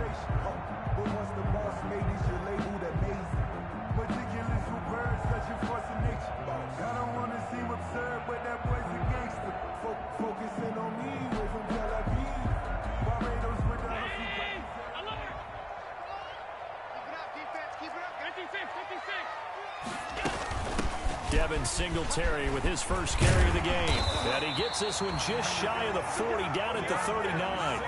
motivation. But once the boss made it, you're labeled amazing. Meticulous with words, such a force of nature. I don't want to seem absurd, but that boy's a gangster. Focusing on me, way from Tel Aviv. Barbados with the hustle. I love it. Keep it up, defense. Keep it up. 56, 56. Devin Singletary with his first carry of the game. And he gets this one just shy of the 40, down at the 39.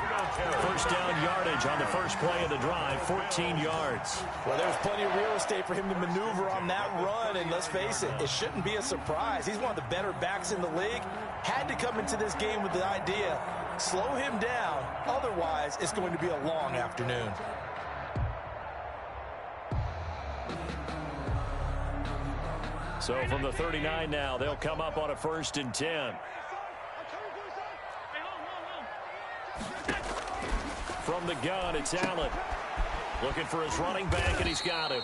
First down yardage on the first play of the drive, 14 yards. Well, there's plenty of real estate for him to maneuver on that run, and let's face it, it shouldn't be a surprise. He's one of the better backs in the league. Had to come into this game with the idea, slow him down, otherwise it's going to be a long afternoon. So from the 39 now, they'll come up on a 1st and 10. From the gun, it's Allen. Looking for his running back, and he's got him.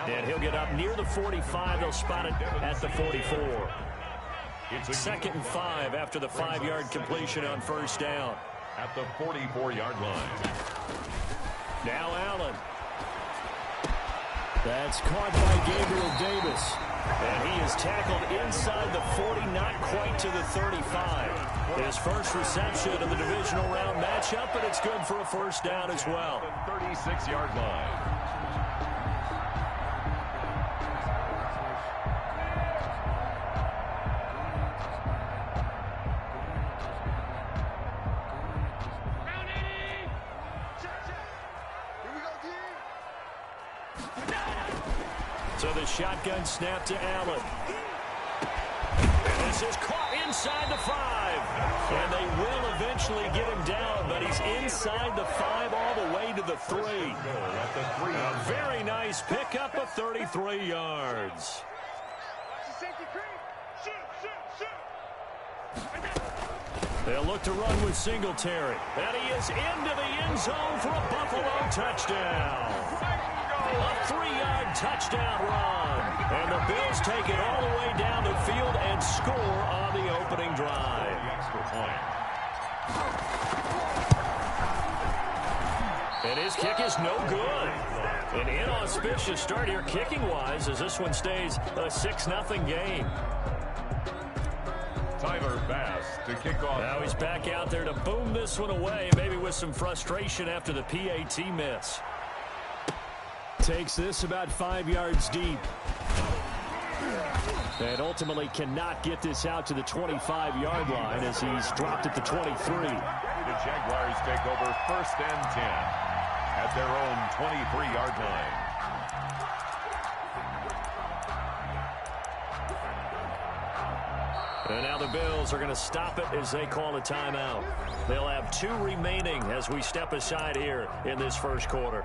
And he'll get up near the 45. They'll spot it at the 44. It's 2nd and 5 after the 5-yard completion on first down. At the 44-yard line. Now Allen. That's caught by Gabriel Davis. And he is tackled inside the 40, not quite to the 35. His first reception of the divisional round matchup, and it's good for a first down as well. 36-yard line. So the shotgun snap to Allen. And this is caught inside the 5. And they will eventually get him down, but he's inside the 5 all the way to the 3. A very nice pickup of 33 yards. They'll look to run with Singletary. And he is into the end zone for a Buffalo touchdown. A 3-yard touchdown run. And the Bills take it all the way down the field and score on the opening drive. And his kick is no good. An inauspicious start here kicking-wise as this one stays a 6-0 game. Tyler Bass to kick off. Now he's back out there to boom this one away, maybe with some frustration after the PAT miss. Takes this about 5 yards deep. And ultimately cannot get this out to the 25-yard line as he's dropped at the 23. The Jaguars take over 1st and 10 at their own 23-yard line. And now the Bills are going to stop it as they call a timeout. They'll have 2 remaining as we step aside here in this first quarter.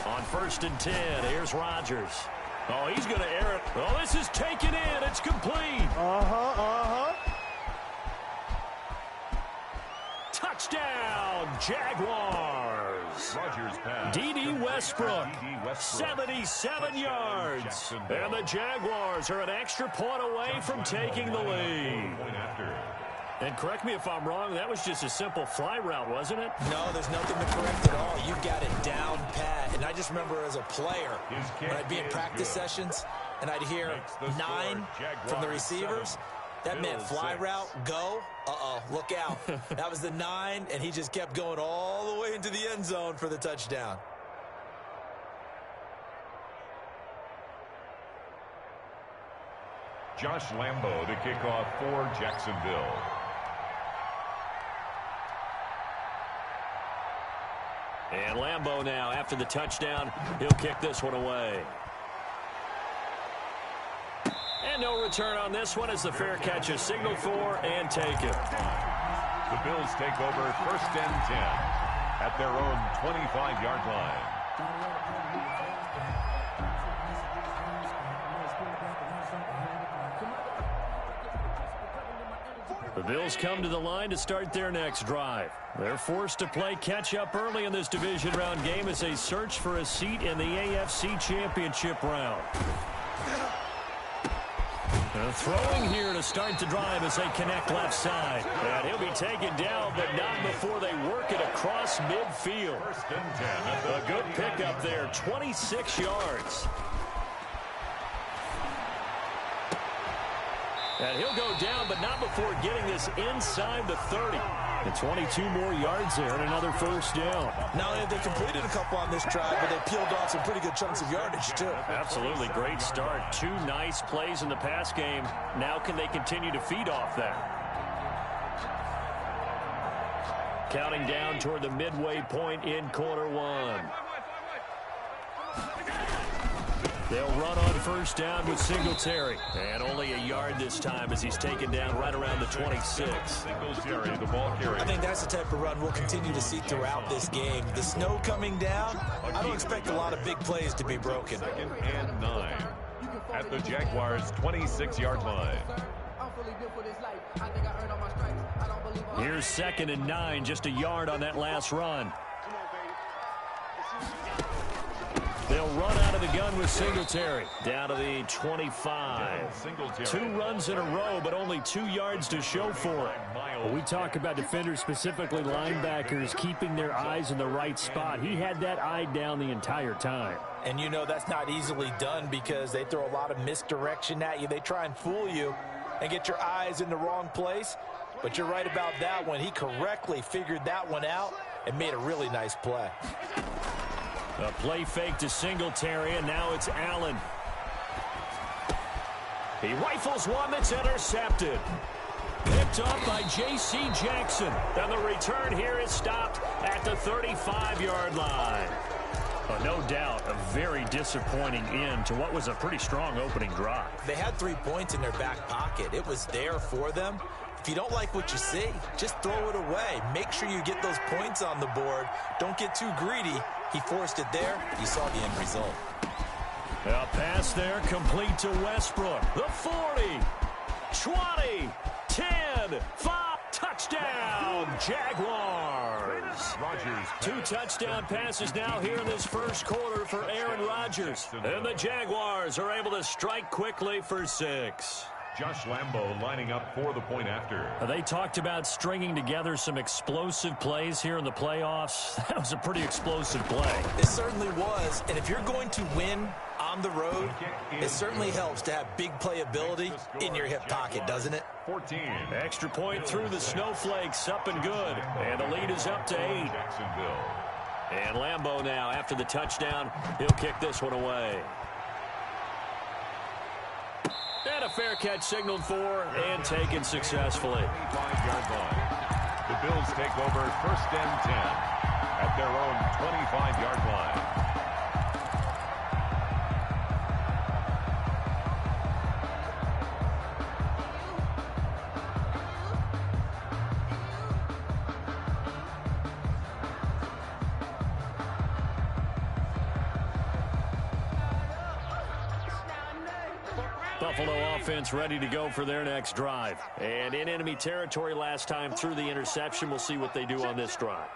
On 1st and 10, here's Rodgers. Oh, he's going to air it. Oh, this is taken in. It's complete. Touchdown, Jaguars. Rodgers pass. D.D. Westbrook, 77 yards. And the Jaguars are an extra point away from taking the lead. And correct me if I'm wrong, that was just a simple fly route, wasn't it? No, there's nothing to correct at all. You got it down pat. And I just remember as a player, when I'd be in practice sessions and I'd hear 9 from the receivers, that meant fly route, go, look out. That was the 9, and he just kept going all the way into the end zone for the touchdown. Josh Lambo to kick off for Jacksonville. And Lambo now, after the touchdown, he'll kick this one away. And no return on this one as the fair catch is signaled for and taken. The Bills take over 1st and 10 at their own 25-yard line. The Bills come to the line to start their next drive. They're forced to play catch-up early in this division round game as they search for a seat in the AFC Championship round. Throwing here to start the drive as they connect left side. And he'll be taken down, but not before they work it across midfield. 1st and 10. A good pickup there, 26 yards. And he'll go down, but not before getting this inside the 30. And 22 more yards there and another first down. Not only have they completed a couple on this drive, but they peeled off some pretty good chunks of yardage, too. Absolutely great start. 2 nice plays in the pass game. Now can they continue to feed off that? Counting down toward the midway point in quarter 1. They'll run on first down with Singletary. And only a yard this time as he's taken down right around the 26. Singletary, the ball carrier. I think that's the type of run we'll continue to see throughout this game. The snow coming down, I don't expect a lot of big plays to be broken. 2nd and 9 at the Jaguars' 26-yard line. Here's 2nd and 9, just a yard on that last run. They'll run out of the gun with Singletary. Down to the 25. 2 runs in a row, but only 2 yards to show for it. Well, we talk about defenders, specifically linebackers, keeping their eyes in the right spot. He had that eye down the entire time. And you know that's not easily done because they throw a lot of misdirection at you. They try and fool you and get your eyes in the wrong place. But you're right about that one. He correctly figured that one out and made a really nice play. A play fake to Singletary, and now it's Allen. He rifles one that's intercepted. Picked up by J.C. Jackson. And the return here is stopped at the 35-yard line. No doubt a very disappointing end to what was a pretty strong opening drive. They had 3 points in their back pocket. It was there for them. If you don't like what you see, just throw it away. Make sure you get those points on the board. Don't get too greedy. He forced it there. You saw the end result. A pass there complete to Westbrook. The 40, 20, 10, 5, touchdown, Jaguars. Rodgers. 2 touchdown passes now here in this first quarter for Aaron Rodgers. And the Jaguars are able to strike quickly for 6. Josh Lambo lining up for the point after. They talked about stringing together some explosive plays here in the playoffs. That was a pretty explosive play. It certainly was. And if you're going to win on the road, it certainly helps to have big playability in your hip pocket, doesn't it? 14. Extra point through the snowflakes, up and good. And the lead is up to 8. Jacksonville. And Lambo now, after the touchdown, he'll kick this one away. And a fair catch signaled for and taken successfully. 25-yard line. The Bills take over 1st and 10 at their own 25-yard line. Buffalo offense ready to go for their next drive. And in enemy territory last time through the interception. We'll see what they do on this drive.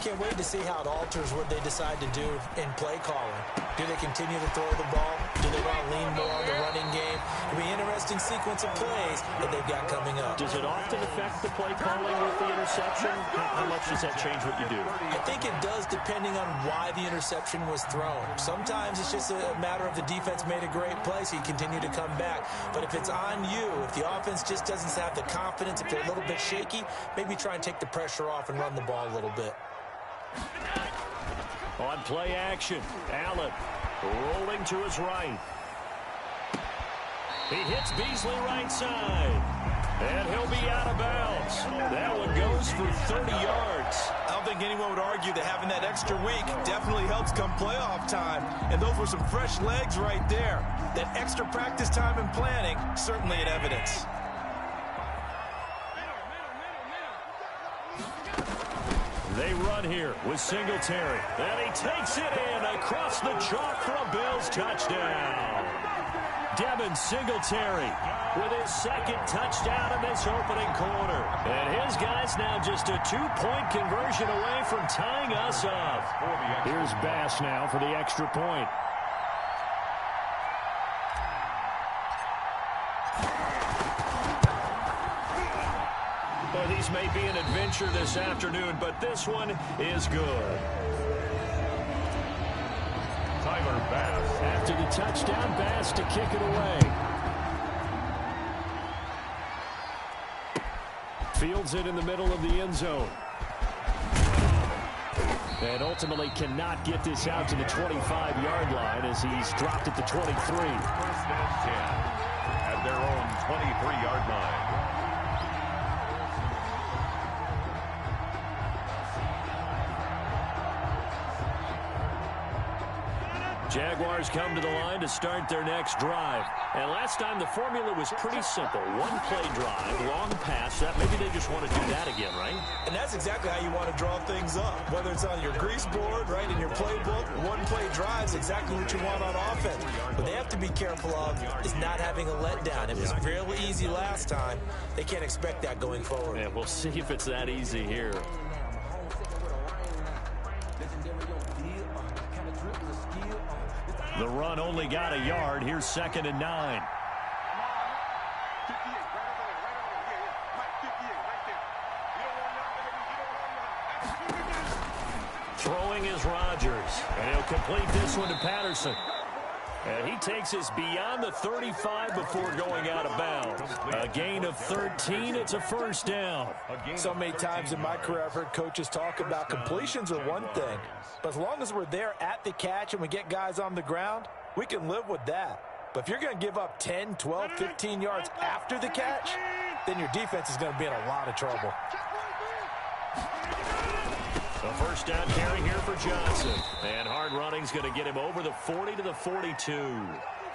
Can't wait to see how it alters what they decide to do in play calling. Do they continue to throw the ball? Do they want to lean more on the running game? It'll be an interesting sequence of plays that they've got coming up. Does it often affect the play calling with the interception? How much does that change what you do? I think it does depending on why the interception was thrown. Sometimes it's just a matter of the defense made a great play, so you continue to come back. But if it's on you, if the offense just doesn't have the confidence, if they're a little bit shaky, maybe try and take the pressure off and run the ball a little bit. On play action, Allen rolling to his right. He hits Beasley right side. And he'll be out of bounds. That one goes for 30 yards. That don't think anyone would argue that having that extra week definitely helps come playoff time. And those were some fresh legs right there. That extra practice time and planning, certainly in evidence. They run here with Singletary. And he takes it in across the chalk for a Bills touchdown. Devin Singletary with his second touchdown in this opening quarter. And his guys now just a two-point conversion away from tying us up. Here's Bass now for the extra point. Well, these may be an adventure this afternoon, but this one is good. Tyler Bass. After the touchdown, Bass to kick it away. Fields it in the middle of the end zone. And ultimately cannot get this out to the 25-yard line as he's dropped at the 23. First and 10 at their own 23-yard line. Jaguars come to the line to start their next drive. And last time the formula was pretty simple. One play drive, long pass. That maybe they just want to do that again, right? And that's exactly how you want to draw things up. Whether it's on your grease board, right, in your playbook, one play drive is exactly what you want on offense. What they have to be careful of is not having a letdown. It was fairly easy last time. They can't expect that going forward. Yeah, we'll see if it's that easy here. The run only got a yard. Here's 2nd and 9. Throwing is Rodgers. And he'll complete this one to Patterson. And he takes us beyond the 35 before going out of bounds. A gain of 13. It's a first down. So many times in my career I've heard coaches talk about completions are one thing. But as long as we're there at the catch and we get guys on the ground, we can live with that. But if you're going to give up 10, 12, 15 yards after the catch, then your defense is going to be in a lot of trouble. A first down carry here for Johnson. And hard running's going to get him over the 40 to the 42.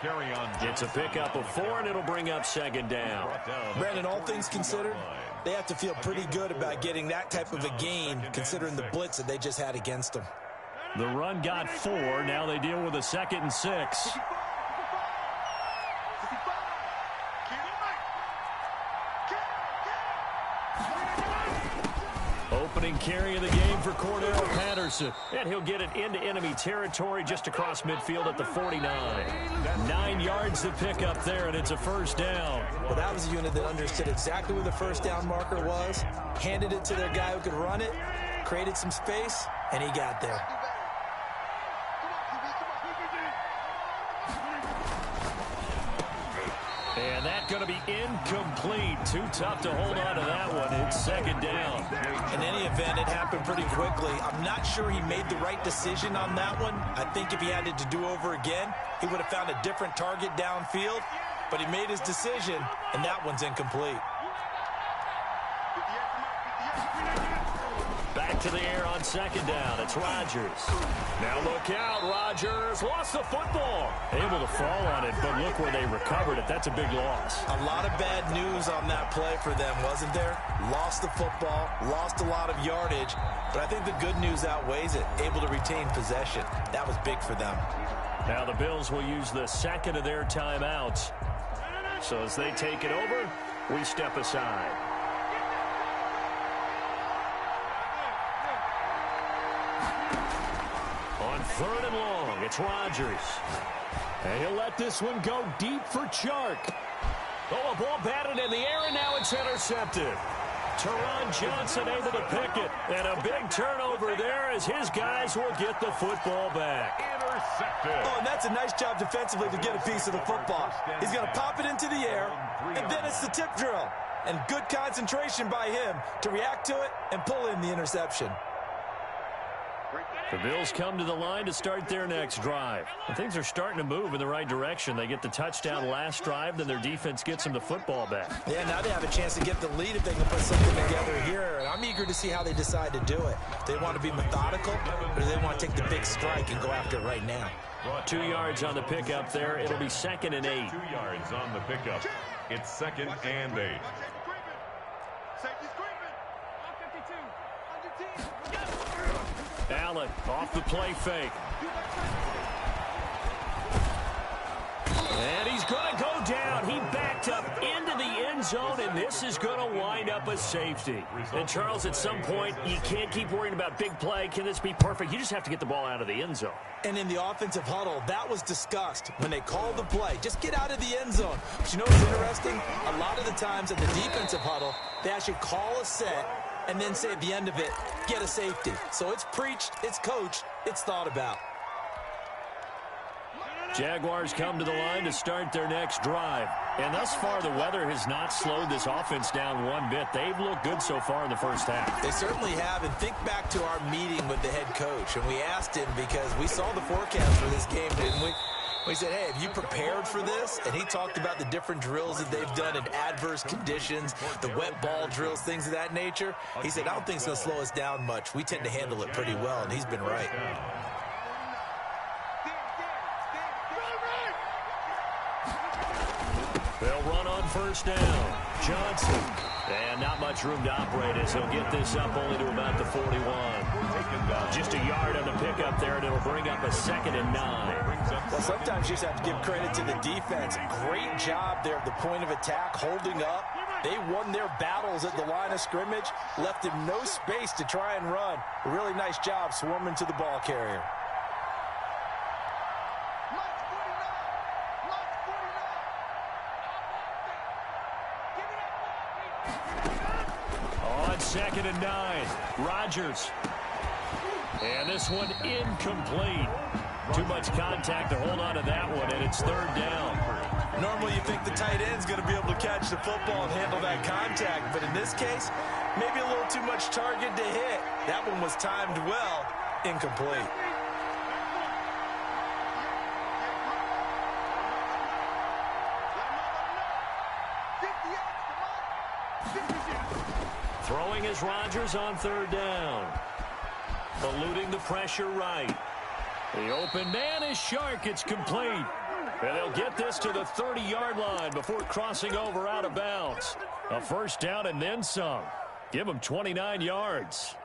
Carry on. It's a pickup of 4, and it'll bring up 2nd down. Brandon, all things considered, they have to feel pretty good about getting that type of a gain, considering the blitz that they just had against them. The run got 4. Now they deal with a 2nd and 6. Opening carry of the game for Cordero Patterson. And he'll get it into enemy territory just across midfield at the 49. 9 yards to pick up there, and it's a first down. Well, that was a unit that understood exactly where the first down marker was, handed it to their guy who could run it, created some space, and he got there. And that's going to be incomplete. Too tough to hold on to that one. It's 2nd down. In any event, it happened pretty quickly. I'm not sure he made the right decision on that one. I think if he had it to do over again, he would have found a different target downfield. But he made his decision, and that one's incomplete. Back to the air on 2nd down. It's Rodgers. Now look out. Rodgers lost the football. Able to fall on it, but look where they recovered it. That's a big loss. A lot of bad news on that play for them, wasn't there? Lost the football, lost a lot of yardage, but I think the good news outweighs it. Able to retain possession. That was big for them. Now the Bills will use the second of their timeouts. So as they take it over, we step aside. On 3rd and long, it's Rodgers. And he'll let this one go deep for Chark. Oh, a ball batted in the air, and now it's intercepted. Teron Johnson able to pick it. And a big turnover there as his guys will get the football back. Intercepted. Oh, and that's a nice job defensively to get a piece of the football. He's going to pop it into the air, and then it's the tip drill. And good concentration by him to react to it and pull in the interception. Right there. The Bills come to the line to start their next drive. And things are starting to move in the right direction. They get the touchdown last drive, then their defense gets them the football back. Yeah, now they have a chance to get the lead if they can put something together here. And I'm eager to see how they decide to do it. They want to be methodical, or do they want to take the big strike and go after it right now? 2 yards on the pickup there. It'll be 2nd and 8. 2 yards on the pickup. It's 2nd and 8. Allen off the play fake. And he's going to go down. He backed up into the end zone, and this is going to wind up a safety. And, Charles, at some point, you can't keep worrying about big play. Can this be perfect? You just have to get the ball out of the end zone. And in the offensive huddle, that was discussed when they called the play. Just get out of the end zone. But you know what's interesting? A lot of the times in the defensive huddle, they actually call a set and then say at the end of it, get a safety. So it's preached, it's coached, it's thought about. Jaguars come to the line to start their next drive. And thus far, the weather has not slowed this offense down one bit. They've looked good so far in the first half. They certainly have. And think back to our meeting with the head coach. And we asked him, because we saw the forecast for this game, didn't we? We said, hey, have you prepared for this? And he talked about the different drills that they've done in adverse conditions, the wet ball drills, things of that nature. He said, I don't think it's going to slow us down much. We tend to handle it pretty well, and he's been right. They'll run on first down. Johnson. And not much room to operate as he'll get this up only to about the 41. Just a yard on the pickup there, and it'll bring up a 2nd and 9. Well, sometimes you just have to give credit to the defense. Great job there at the point of attack, holding up. They won their battles at the line of scrimmage, left him no space to try and run. A really nice job swarming to the ball carrier. On 2nd and 9, Rodgers. And this one incomplete. Too much contact to hold on to that one, and it's 3rd down. Normally you think the tight end's going to be able to catch the football and handle that contact, but in this case, maybe a little too much target to hit. That one was timed well, incomplete. Throwing is Rodgers on 3rd down. Eluding the pressure right. The open man is Shark. It's complete. And they'll get this to the 30-yard line before crossing over out of bounds. A 1st down and then some. Give them 29 yards.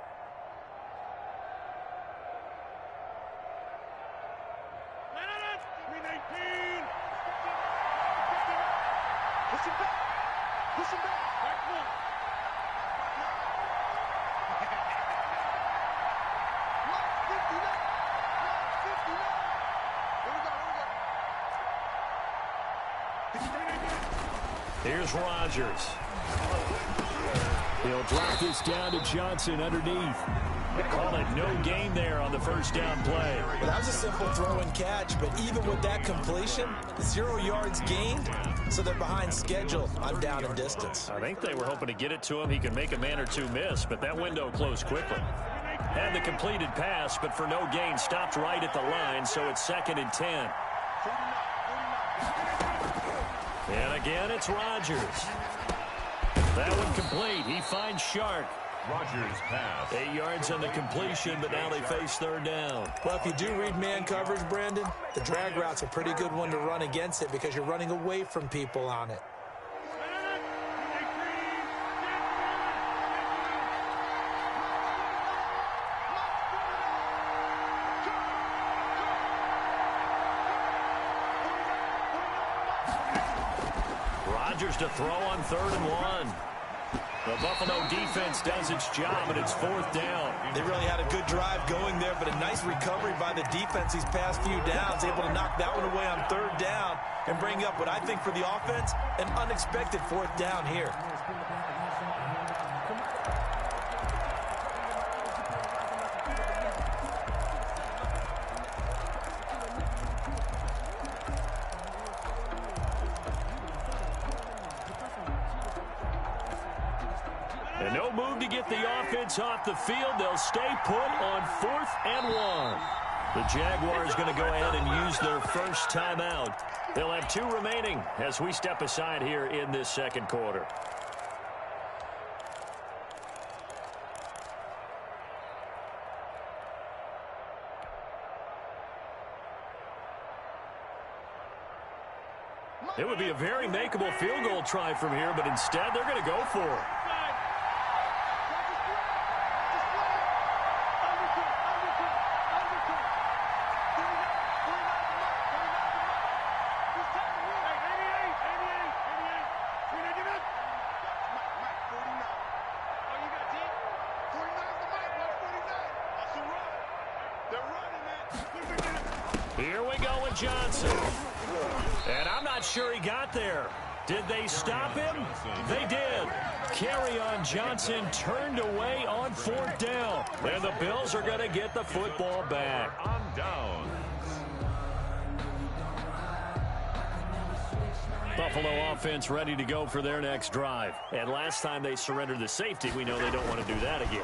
Here's Rodgers. He'll drop this down to Johnson underneath. They call it no gain there on the 1st down play. Well, that was a simple throw and catch, but even with that completion, 0 yards gained, so they're behind schedule on down and distance. I think they were hoping to get it to him. He could make a man or two miss, but that window closed quickly. Had the completed pass, but for no gain, stopped right at the line, so it's 2nd and 10. And again, it's Rodgers. That one complete. He finds Shark. Rodgers pass. 8 yards on the completion, but now they face 3rd down. Well, if you do read man coverage, Brandon, the drag route's a pretty good one to run against it because you're running away from people on it. Rodgers to throw on 3rd and 1. The Buffalo defense does its job, and it's 4th down. They really had a good drive going there, but a nice recovery by the defense these past few downs, able to knock that one away on 3rd down and bring up what I think for the offense, an unexpected 4th down here. And no move to get the offense off the field. They'll stay put on 4th and 1. The Jaguars going to go ahead and use their first timeout. They'll have 2 remaining as we step aside here in this second quarter. It would be a very makeable field goal try from here, but instead they're going to go for it. Here we go with Johnson. And I'm not sure he got there. Did they stop him? They did. Kerryon Johnson turned away on 4th down. And the Bills are going to get the football back. On down. Buffalo offense ready to go for their next drive. And last time they surrendered the safety, we know they don't want to do that again.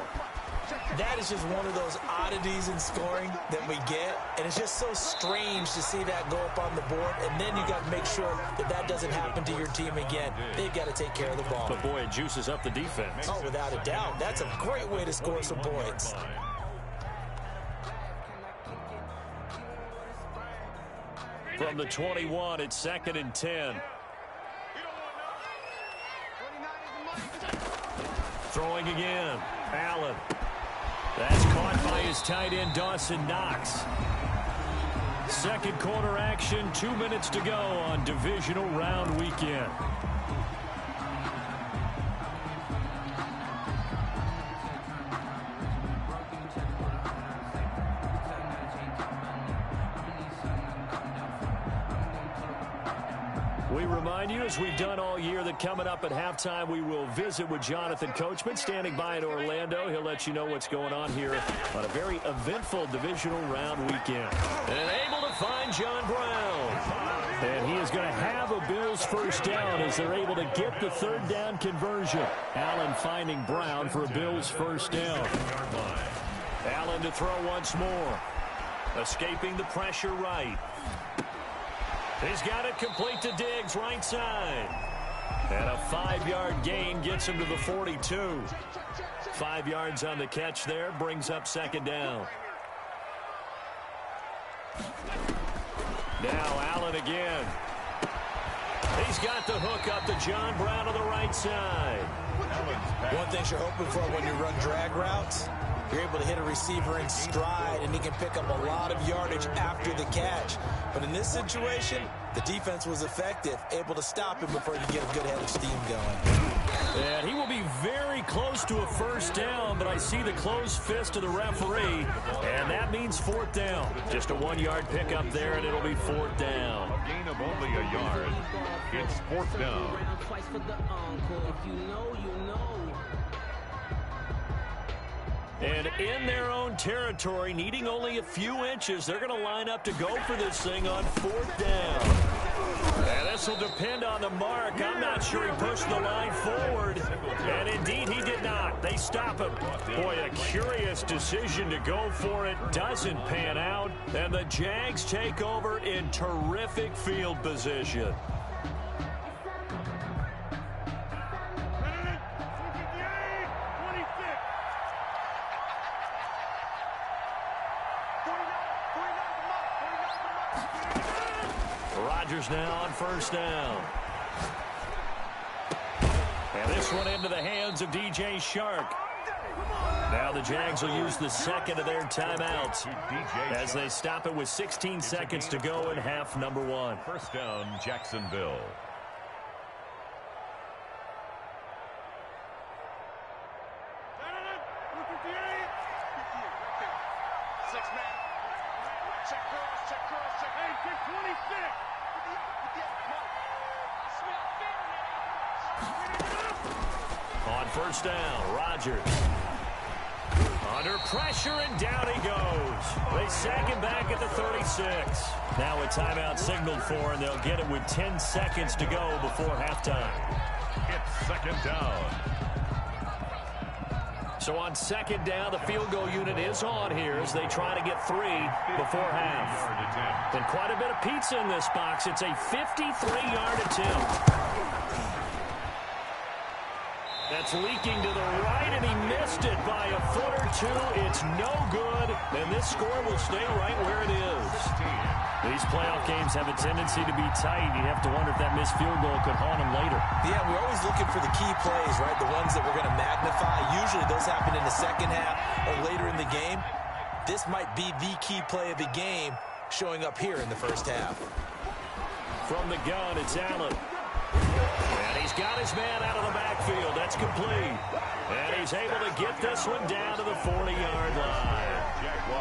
That is just one of those oddities in scoring that we get, and it's just so strange to see that go up on the board, and then you got to make sure that that doesn't happen to your team again. They've got to take care of the ball. But, boy, it juices up the defense. Oh, without a doubt. That's a great way to score some points. From the 21, it's 2nd and 10. Throwing again. Allen. That's caught by his tight end, Dawson Knox. Second quarter action, 2 minutes to go on divisional round weekend. We remind you, as we've done all year, that coming up at halftime, we will visit with Jonathan Coachman, standing by in Orlando. He'll let you know what's going on here on a very eventful divisional round weekend. And able to find John Brown. And he is going to have a Bills first down as they're able to get the 3rd down conversion. Allen finding Brown for a Bills first down. Allen to throw once more. Escaping the pressure right. He's got it complete to Diggs, right side. And a 5-yard gain gets him to the 42. 5 yards on the catch there, brings up 2nd down. Now Allen again. He's got the hook up to John Brown on the right side. One thing you're hoping for when you run drag routes, you're able to hit a receiver in stride, and he can pick up a lot of yardage after the catch. But in this situation, the defense was effective, able to stop him before you get a good head of steam going. And he will be very close to a first down, but I see the closed fist of the referee, and that means 4th down. Just a 1-yard pickup there, and it'll be 4th down. A gain of only a yard. It's 4th down. And in their own territory, needing only a few inches, they're going to line up to go for this thing on 4th down. And this will depend on the mark. I'm not sure he pushed the line forward. And indeed, he did not. They stop him. Boy, a curious decision to go for it. Doesn't pan out. And the Jags take over in terrific field position. Rodgers now on first down. And this one into the hands of DJ Shark. Now the Jags will use the 2nd of their timeouts as they stop it with 16 seconds to go in half number 1. First down, Jacksonville. On first down, Rodgers. Under pressure, and down he goes. They sack him back at the 36. Now a timeout signaled for, and they'll get it with 10 seconds to go before halftime. It's 2nd down. So on second down, the field goal unit is on here as they try to get 3 before half. And quite a bit of pizza in this box. It's a 53-yard attempt. That's leaking to the right, and he missed it by a foot or two. It's no good, and this score will stay right where it is. These playoff games have a tendency to be tight. You have to wonder if that missed field goal could haunt them later. Yeah, we're always looking for the key plays, right? The ones that we're going to magnify. Usually those happen in the second half or later in the game. This might be the key play of the game showing up here in the first half. From the gun, it's Allen. And he's got his man out of the backfield. That's complete. And he's able to get this one down to the 40-yard line.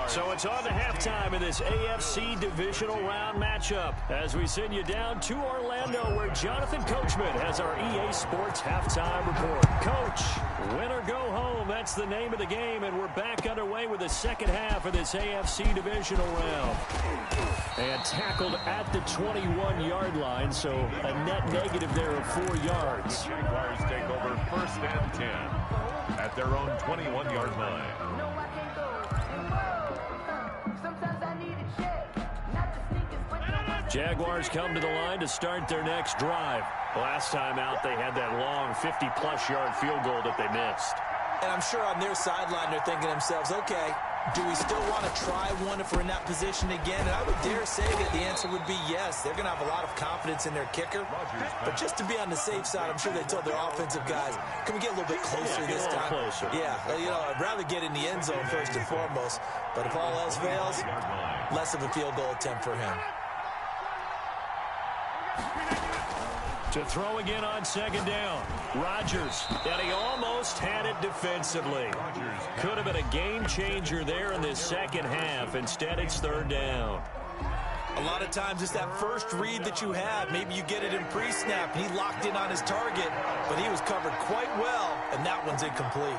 So it's on to halftime in this AFC divisional round matchup as we send you down to Orlando where Jonathan Coachman has our EA Sports halftime report. Coach, win or go home. That's the name of the game, and we're back underway with the second half of this AFC divisional round. And tackled at the 21-yard line, so a net negative there of 4 yards. Jaguars take over first and 10 at their own 21-yard line. Jaguars come to the line to start their next drive. Last time out, they had that long 50-plus yard field goal that they missed. And I'm sure on their sideline they're thinking to themselves, okay, do we still want to try one if we're in that position again? And I would dare say that the answer would be yes. They're going to have a lot of confidence in their kicker. But just to be on the safe side, I'm sure they told their offensive guys, can we get a little bit closer this time? Closer. Yeah, you know, I'd rather get in the end zone first and foremost. But if all else fails, less of a field goal attempt for him. To throw again on second down. Rodgers, and he almost had it defensively. Could have been a game changer there in this second half. Instead, it's third down. A lot of times it's that first read that you have. Maybe you get it in pre-snap, and he locked in on his target, but he was covered quite well, and that one's incomplete.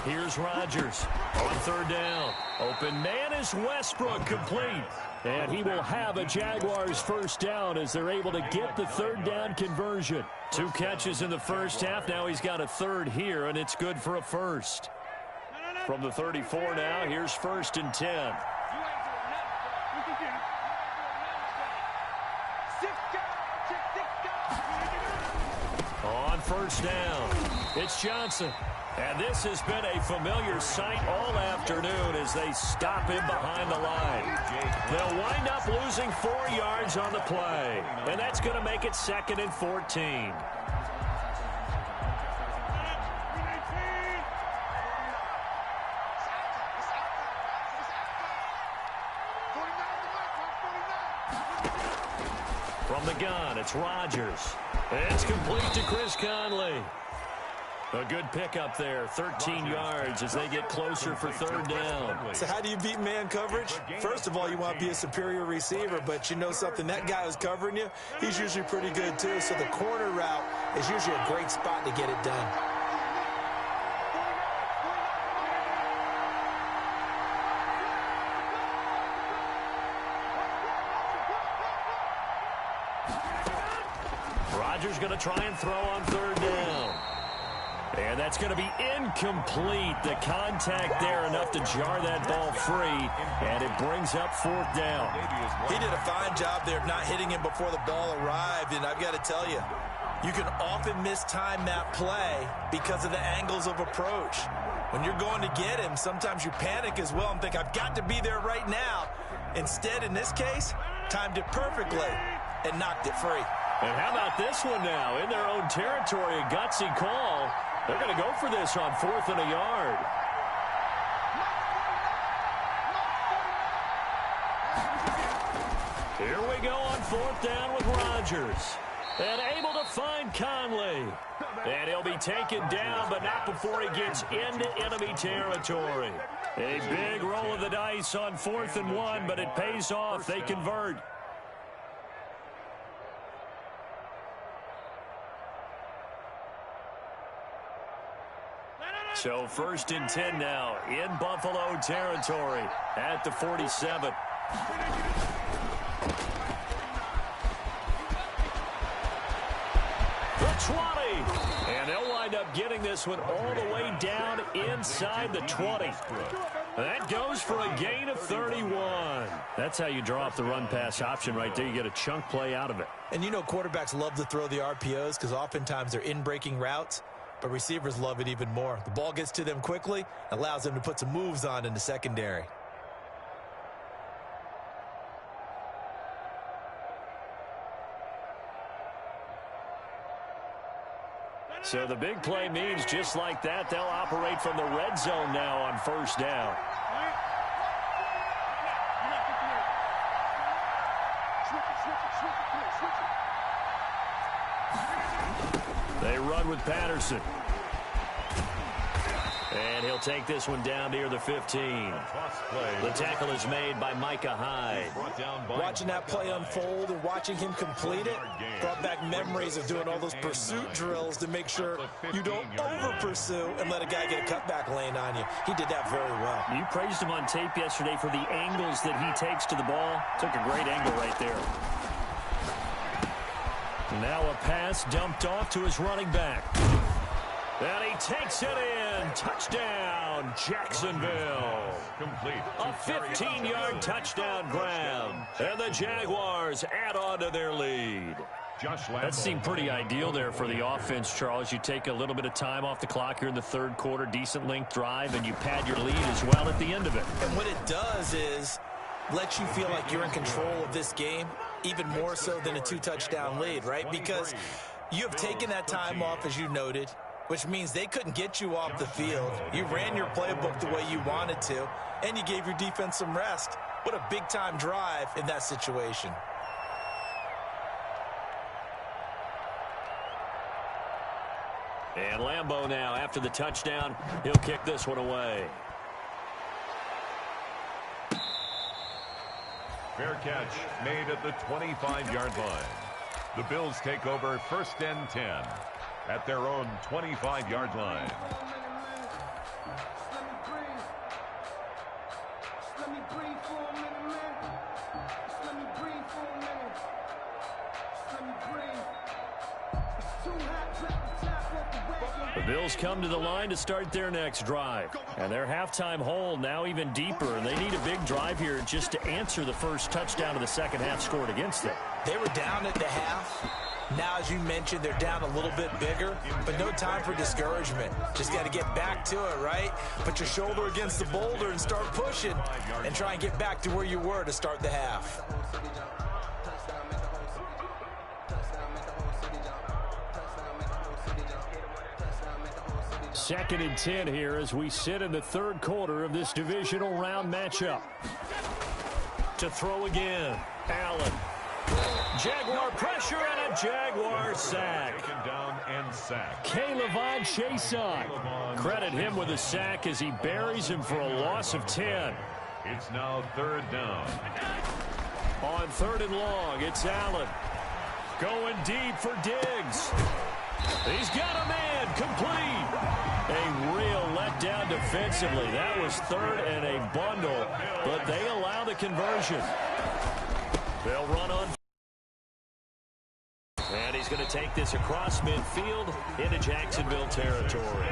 Here's Rodgers on third down. Open man is Westbrook, complete. And he will have a Jaguars first down as they're able to get the third down conversion. 2 catches in the first half. Now he's got a third here, and it's good for a first. From the 34 now, here's first and 10. On first down, it's Johnson. And this has been a familiar sight all afternoon as they stop him behind the line. They'll wind up losing 4 yards on the play. And that's going to make it 2nd and 14. From the gun, it's Rodgers. It's complete to Chris Conley. A good pickup there, 13 yards as they get closer for third down. So how do you beat man coverage? First of all, you want to be a superior receiver, but you know something, that guy who's covering you, he's usually pretty good too. So the corner route is usually a great spot to get it done. Rodgers going to try and throw on third down. And that's going to be incomplete. The contact there enough to jar that ball free, and it brings up fourth down. He did a fine job there of not hitting him before the ball arrived, and I've got to tell you, you can often mistime that play because of the angles of approach. When you're going to get him, sometimes you panic as well and think, I've got to be there right now. Instead, in this case, timed it perfectly and knocked it free. And how about this one now? In their own territory, a gutsy call. They're going to go for this on 4th and a yard. Here we go on 4th down with Rodgers. And able to find Conley. And he'll be taken down, but not before he gets into enemy territory. A big roll of the dice on 4th and 1, but it pays off. They convert. So 1st and 10 now in Buffalo territory at the 47. The 20. And they'll wind up getting this one all the way down inside the 20. That goes for a gain of 31. That's how you draw up the run-pass option right there. You get a chunk play out of it. And you know quarterbacks love to throw the RPOs because oftentimes they're in-breaking routes, but receivers love it even more. The ball gets to them quickly, allows them to put some moves on in the secondary. So the big play means just like that, they'll operate from the red zone now on 1st down. They run with Patterson. And he'll take this one down near the 15. The tackle is made by Micah Hyde. Watching that play unfold and watching him complete it brought back memories of doing all those pursuit drills to make sure you don't over-pursue and let a guy get a cutback lane on you. He did that very well. You praised him on tape yesterday for the angles that he takes to the ball. Took a great angle right there. Now a pass dumped off to his running back. And he takes it in. Touchdown, Jacksonville. Complete. A 15-yard touchdown grab. And the Jaguars add on to their lead. That seemed pretty ideal there for the offense, Charles. You take a little bit of time off the clock here in the 3rd quarter, decent length drive, and you pad your lead as well at the end of it. And what it does is let you feel like you're in control of this game, even more so than a 2-touchdown lead, right? Because you have taken that time off, as you noted, which means they couldn't get you off the field. You ran your playbook the way you wanted to, and you gave your defense some rest. What a big-time drive in that situation. And Lambeau now, after the touchdown, he'll kick this one away. Fair catch made at the 25-yard line. The Bills take over 1st and 10 at their own 25-yard line. The Bills come to the line to start their next drive. And their halftime hole now even deeper. And they need a big drive here just to answer the first touchdown of the second half scored against them. They were down at the half. Now, as you mentioned, they're down a little bit bigger, but no time for discouragement. Just got to get back to it, right? Put your shoulder against the boulder and start pushing and try and get back to where you were to start the half. 2nd and 10 here as we sit in the 3rd quarter of this divisional round matchup. To throw again, Allen. Jaguar pressure and a Jaguar sack. Taken down and sacked. Kayvon Chaisson. Credit him with a sack as he buries him for a loss of 10. It's now 3rd down. On 3rd and long, it's Allen. Going deep for Diggs. He's got a man, complete. A real letdown defensively. That was 3rd and a bundle, but they allow the conversion. They'll run on. And he's going to take this across midfield into Jacksonville territory.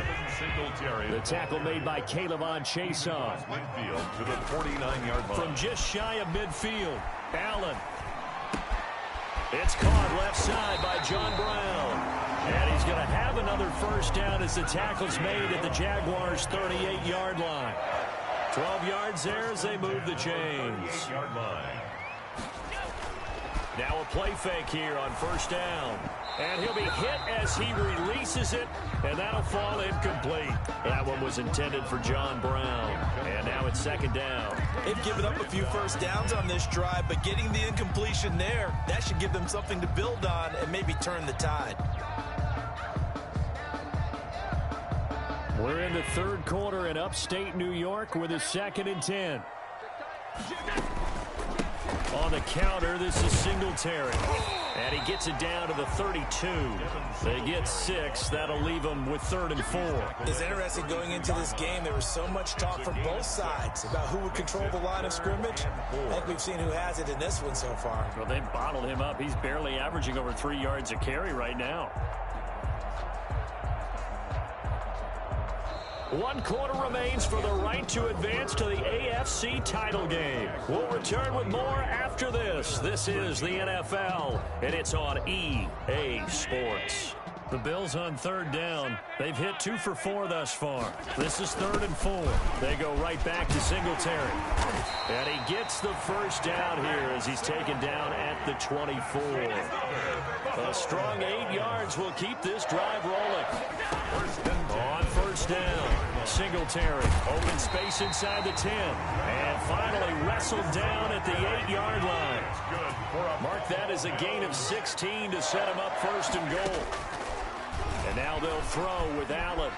The tackle made by Kayvon Chaisson. Midfield to the 49-yard line. From just shy of midfield, Allen. It's caught left side by John Brown. And he's going to have another first down as the tackle's made at the Jaguars' 38-yard line. 12 yards there as they move the chains. Now a play fake here on 1st down. And he'll be hit as he releases it, and that'll fall incomplete. That one was intended for John Brown. And now it's 2nd down. They've given up a few first downs on this drive, but getting the incompletion there, that should give them something to build on and maybe turn the tide. We're in the 3rd quarter in upstate New York with a 2nd and 10. On the counter, this is Singletary. And he gets it down to the 32. They get 6. That'll leave them with 3rd and 4. It's interesting going into this game. There was so much talk from both sides about who would control the line of scrimmage. I think we've seen who has it in this one so far. Well, they've bottled him up. He's barely averaging over 3 yards a carry right now. 1 quarter remains for the right to advance to the AFC title game. We'll return with more after this. This is the NFL, and it's on EA Sports. The Bills on 3rd down. They've hit 2 for 4 thus far. This is 3rd and 4. They go right back to Singletary. And he gets the first down here as he's taken down at the 24. A strong 8 yards will keep this drive rolling. On 1st down, Singletary. Open space inside the 10. And finally wrestled down at the 8-yard line. Mark that as a gain of 16 to set him up 1st and goal. And now they'll throw with Allen.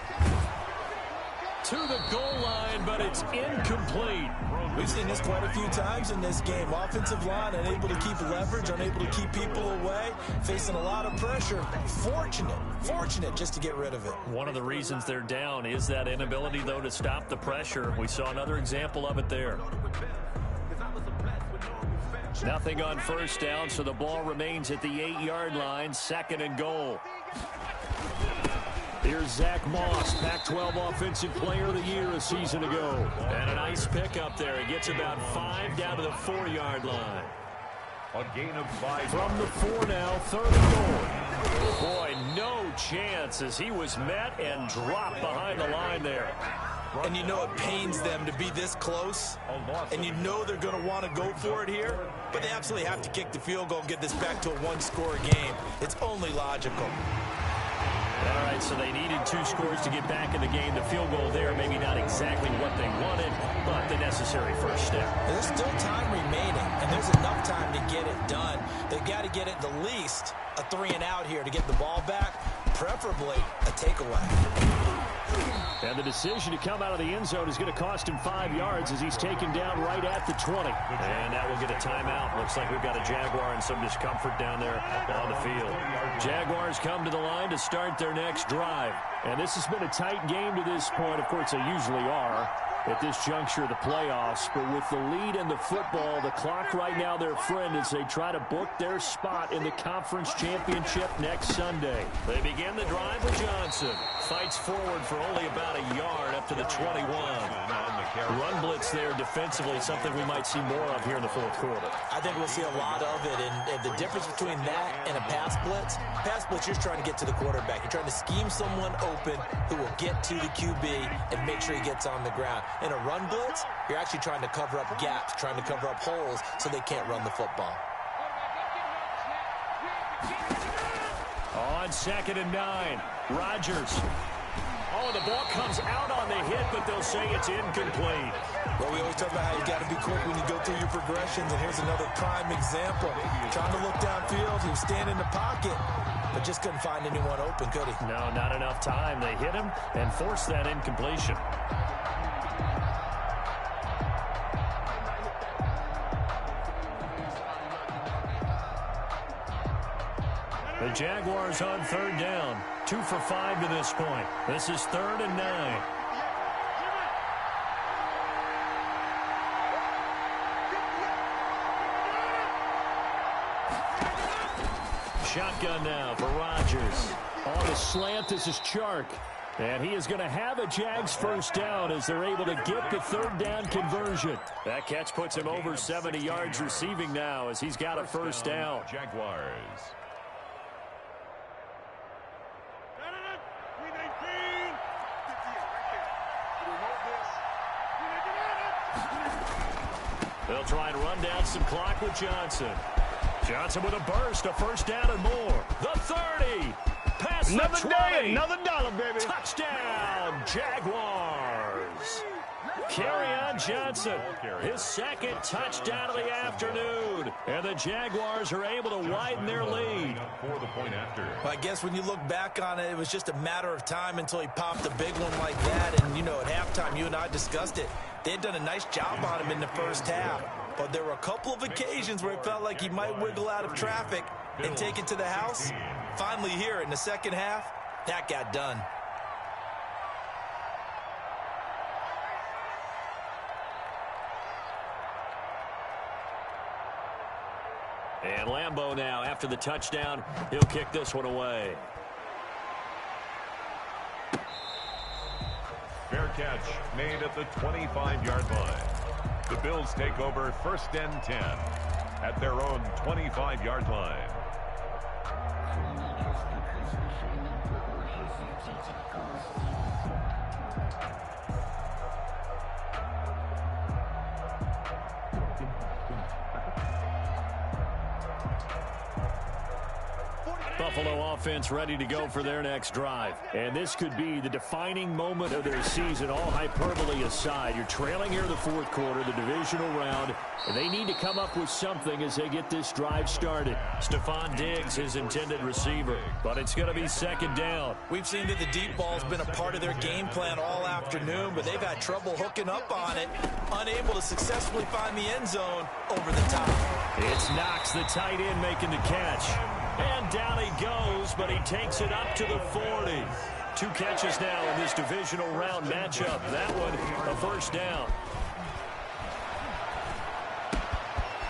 To the goal line, but it's incomplete. We've seen this quite a few times in this game. Offensive line unable to keep leverage, unable to keep people away, facing a lot of pressure. Fortunate just to get rid of it. One of the reasons they're down is that inability, though, to stop the pressure. We saw another example of it there. Nothing on 1st down, so the ball remains at the 8-yard line, 2nd and goal. Here's Zach Moss, Pac-12 Offensive Player of the Year a season ago. And a nice pickup there. He gets about 5 down to the 4-yard line. A gain of 5. From the 4 now, 3rd and goal. Boy, no chance as he was met and dropped behind the line there. And you know it pains them to be this close, and you know they're going to want to go for it here, but they absolutely have to kick the field goal and get this back to a 1-score game. It's only logical. All right, so they needed 2 scores to get back in the game. The field goal there, maybe not exactly what they wanted, but the necessary first step. There's still time remaining, and there's enough time to get it done. They've got to get at the least a 3-and-out here to get the ball back, preferably a takeaway. And the decision to come out of the end zone is going to cost him 5 yards as he's taken down right at the 20. And that will get a timeout. Looks like we've got a Jaguar and some discomfort down there on the field. Jaguars come to the line to start their next drive. And this has been a tight game to this point. Of course, they usually are at this juncture of the playoffs. But with the lead in the football, the clock right now their friend as they try to book their spot in the conference championship next Sunday. They begin the drive with Johnson. Fights forward for only about a yard up to the 21. Run blitz there defensively, something we might see more of here in the 4th quarter. I think we'll see a lot of it, and the difference between that and a pass blitz, you're trying to get to the quarterback. You're trying to scheme someone open who will get to the QB and make sure he gets on the ground. In a run blitz, you're actually trying to cover up gaps, trying to cover up holes so they can't run the football. On 2nd and 9, Rodgers. Oh, the ball comes out on the hit, but they'll say it's incomplete. Well, we always talk about how you got to be quick when you go through your progressions, and here's another prime example. Trying to look downfield, he was standing in the pocket, but just couldn't find anyone open, could he? No, not enough time. They hit him and forced that incompletion. The Jaguars on 3rd down. 2 for 5 to this point. This is 3rd and 9. Shotgun now for Rodgers. On the slant, this is Chark. And he is going to have a Jags first down as they're able to get the 3rd down conversion. That catch puts him over 70 yards receiving now as he's got a first down. Jaguars. They'll try and run down some clock with Johnson. Johnson with a burst, a first down and more. The 30. Past Another the 20. day, another dollar, baby. Touchdown, Jaguars. Carry on Johnson. His 2nd touchdown of the afternoon. And the Jaguars are able to widen their lead. For the point after. Well, I guess when you look back on it, it was just a matter of time until he popped a big one like that. And, you know, at halftime, you and I discussed it. They had done a nice job on him in the first half. but there were a couple of occasions where it felt like he might wiggle out of traffic and take it to the house. Finally here in the second half, that got done. And Lambeau now, after the touchdown, he'll kick this one away. Fair catch made at the 25-yard line. The Bills take over 1st and 10 at their own 25-yard line. Buffalo offense ready to go for their next drive. And this could be the defining moment of their season, all hyperbole aside. You're trailing here in the fourth quarter, the divisional round, and they need to come up with something as they get this drive started. Stephon Diggs, his intended receiver, but it's going to be 2nd down. We've seen that the deep ball's been a part of their game plan all afternoon, but they've had trouble hooking up on it, unable to successfully find the end zone over the top. It's Knox, the tight end, making the catch. And down he goes, but he takes it up to the 40. 2 catches now in this divisional round matchup. That one, a 1st down.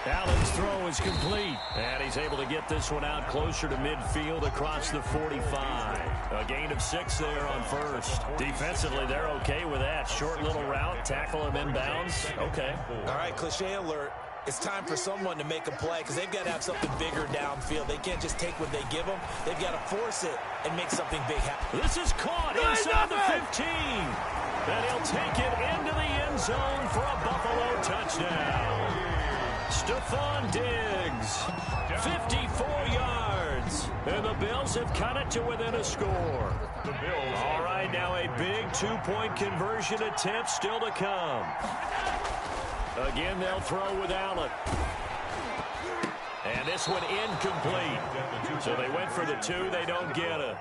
Allen's throw is complete. And he's able to get this one out closer to midfield across the 45. A gain of 6 there on 1st. Defensively, they're okay with that. Short little route, tackle him inbounds. Okay. All right, cliche alert. It's time for someone to make a play because they've got to have something bigger downfield. They can't just take what they give them. They've got to force it and make something big happen. This is caught inside the 15. And he'll take it into the end zone for a Buffalo touchdown. Stephon Diggs, 54 yards. And the Bills have cut it to within a score. All right, now a big 2-point conversion attempt still to come. Again, they'll throw with Allen. And this one incomplete. So they went for the 2. They don't get it.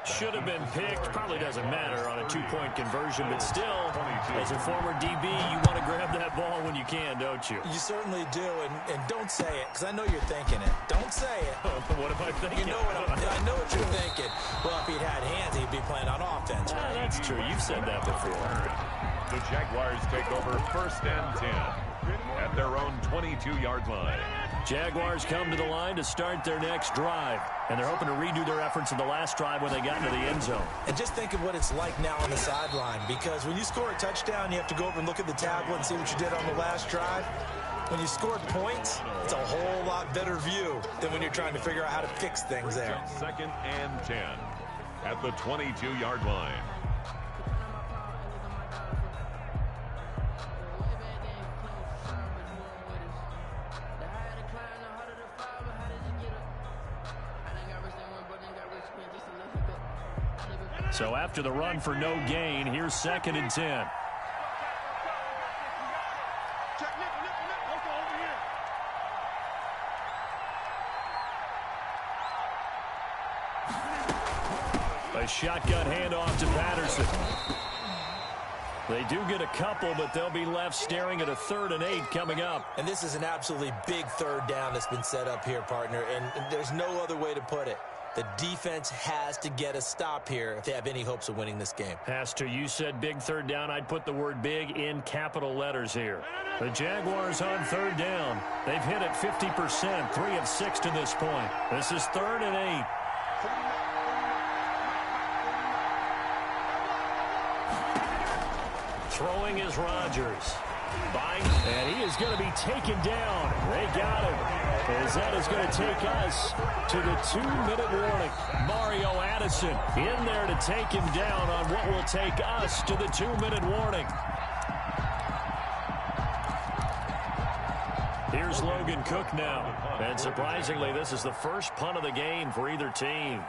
Should have been picked. Probably doesn't matter on a 2-point conversion. But still, as a former DB, you want to grab that ball when you can, don't you? You certainly do. And don't say it, because I know you're thinking it. Don't say it. What am I thinking? You know I know what you're thinking. Well, if he'd had hands, he'd be playing on offense. That's true. You've said that before. The Jaguars take over 1st and 10 at their own 22-yard line. Jaguars come to the line to start their next drive. And they're hoping to redo their efforts in the last drive when they got into the end zone. And just think of what it's like now on the sideline. Because when you score a touchdown, you have to go over and look at the tablet and see what you did on the last drive. When you scored points, it's a whole lot better view than when you're trying to figure out how to fix things there. 2nd and 10 at the 22-yard line. So after the run for no gain, here's 2nd and 10. A shotgun handoff to Patterson. They do get a couple, but they'll be left staring at a 3rd and 8 coming up. And this is an absolutely big 3rd down that's been set up here, partner, and there's no other way to put it. The defense has to get a stop here if they have any hopes of winning this game. Pastor, you said big 3rd down. I'd put the word big in capital letters here. The Jaguars on 3rd down. They've hit it 50%, 3 of 6 to this point. This is 3rd and 8. Throwing is Rodgers. And he is going to be taken down. They got him. As that is going to take us to the 2-minute warning. Mario Addison in there to take him down on what will take us to the 2-minute warning. Here's Logan Cook now. And surprisingly, this is the first punt of the game for either team.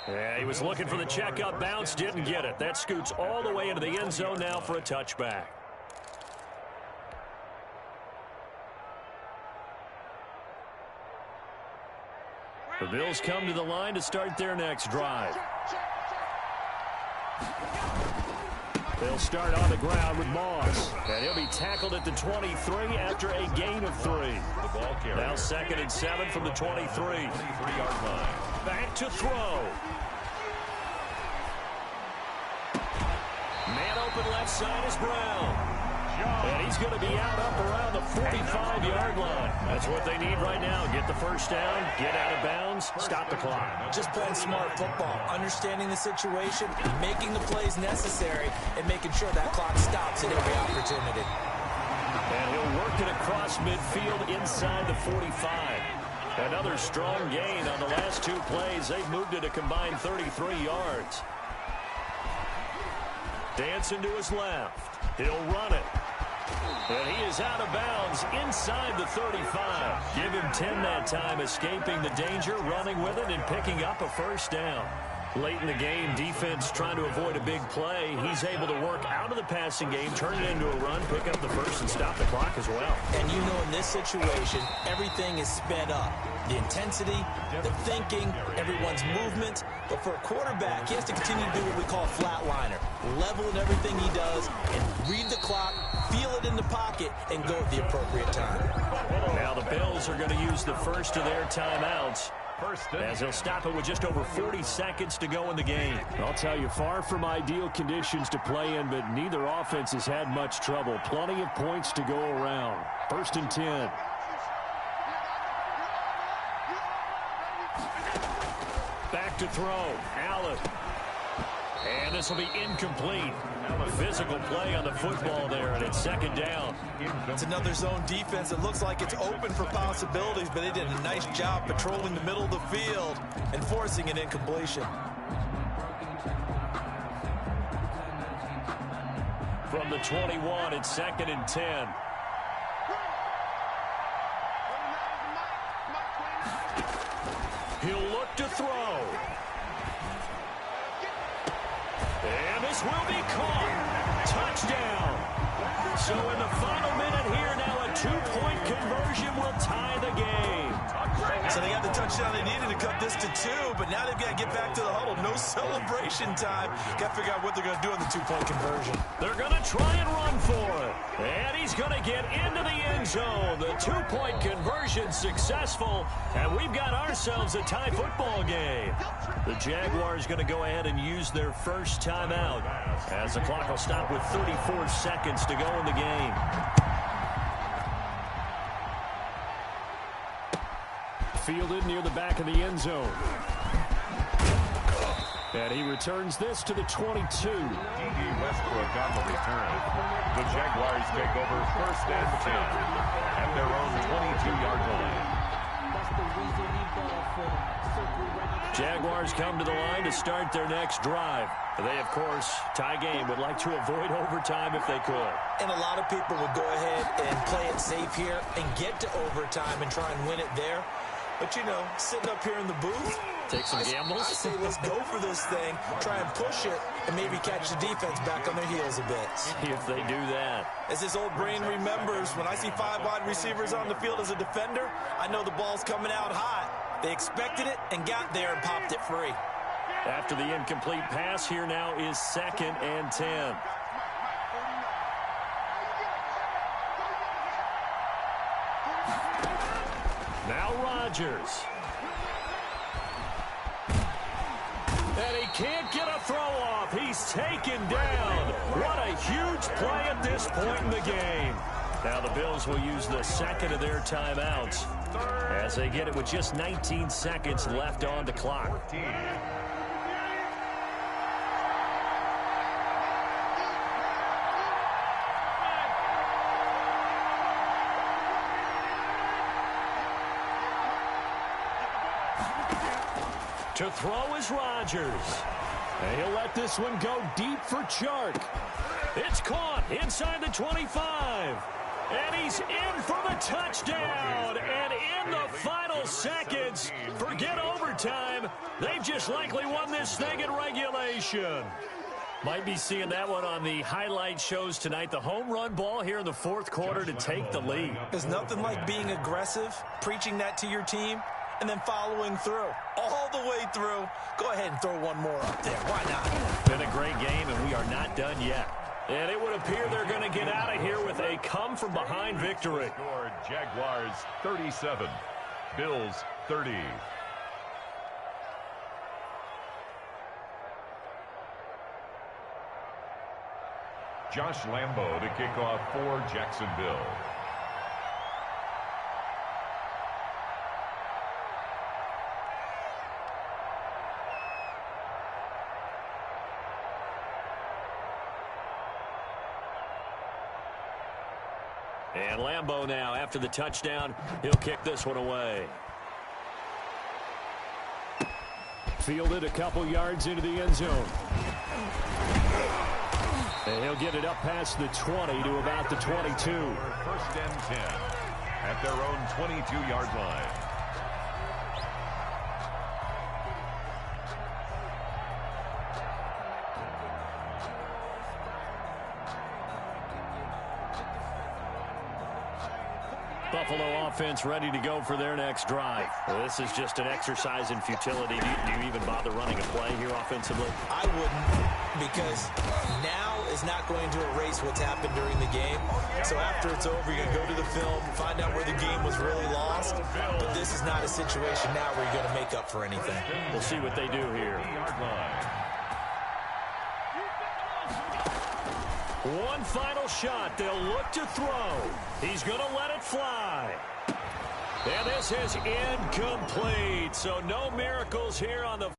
Yeah, he was looking for the checkup bounce, didn't get it. That scoots all the way into the end zone now for a touchback. The Bills come to the line to start their next drive. They'll start on the ground with Moss. And he'll be tackled at the 23 after a gain of 3. The ball carrier. Now 2nd and 7 from the 23. 23-yard line. Back to throw. Man open left side is Brown. And he's going to be out up around the 45-yard line. That's what they need right now. Get the first down, get out of bounds, stop the clock. Just playing smart football, understanding the situation, making the plays necessary, and making sure that clock stops at every opportunity. And he'll work it across midfield inside the 45. Another strong gain on the last 2 plays. They've moved it a combined 33 yards. Dancing to his left. He'll run it. And he is out of bounds inside the 35. Give him 10 that time, escaping the danger, running with it, and picking up a first down. Late in the game, defense trying to avoid a big play. He's able to work out of the passing game, turn it into a run, pick up the first, and stop the clock as well. And you know in this situation, everything is sped up. The intensity, the thinking, everyone's movement. But for a quarterback, he has to continue to do what we call a flatliner. Level in everything he does and read the clock, feel it in the pocket, and go at the appropriate time. Now the Bills are going to use the first of their timeouts, as they'll stop it with just over 40 seconds to go in the game. I'll tell you, far from ideal conditions to play in, but neither offense has had much trouble. Plenty of points to go around. 1st and 10. Back to throw. Allen. And this will be incomplete. Physical play on the football there, and it's 2nd down. It's another zone defense. It looks like it's open for possibilities, but they did a nice job patrolling the middle of the field and forcing an incompletion. From the 21, it's 2nd and 10. He'll look to throw. And this will be caught. Touchdown. So in the final minute here now, a 2-point conversion will tie the game. So they got the touchdown they needed to cut this to 2, but now they've got to get back to the huddle. No celebration time. Got to figure out what they're going to do in the 2-point conversion. They're going to try and run for it. And he's going to get into the end zone. The 2-point conversion successful. And we've got ourselves a tie football game. The Jaguars going to go ahead and use their first timeout, as the clock will stop with 34 seconds to go in the game. Fielded near the back of the end zone. And he returns this to the 22. D.D. Westbrook on the return. The Jaguars take over 1st and 10 at their own 22-yard line. Jaguars come to the line to start their next drive. They, of course, tie game, would like to avoid overtime if they could. And a lot of people would go ahead and play it safe here and get to overtime and try and win it there. But, you know, sitting up here in the booth, take some gambles. I say let's go for this thing, try and push it, and maybe catch the defense back on their heels a bit. See if they do that. As this old brain remembers, when I see 5 wide receivers on the field as a defender, I know the ball's coming out hot. They expected it and got there and popped it free. After the incomplete pass, here now is 2nd and 10. Now Rodgers. And he can't get a throw off. He's taken down. What a huge play at this point in the game. Now the Bills will use the 2nd of their timeouts as they get it with just 19 seconds left on the clock. 14. To throw is Rodgers. And he'll let this one go deep for Chark. It's caught inside the 25. And he's in for the touchdown. And in the final seconds, forget overtime. They've just likely won this thing in regulation. Might be seeing that one on the highlight shows tonight. The home run ball here in the 4th quarter to take the lead. There's nothing like being aggressive, preaching that to your team, and then following through all the way through. Go ahead and throw one more up there. Why not? Been a great game, and we are not done yet. And it would appear they're going to get out of here with a come-from-behind victory. Score Jaguars 37, Bills 30. Josh Lambo to kick off for Jacksonville. And Lambo now, after the touchdown, he'll kick this one away. Fielded a couple yards into the end zone. And he'll get it up past the 20 to about the 22. First and 10 at their own 22-yard line. Buffalo offense ready to go for their next drive. Well, this is just an exercise in futility. Do you even bother running a play here offensively? I wouldn't, because now is not going to erase what's happened during the game. So after it's over, you're going to go to the film, find out where the game was really lost. But this is not a situation now where you're going to make up for anything. We'll see what they do here. One final shot. They'll look to throw. He's going to let it fly. And this is incomplete. So no miracles here on the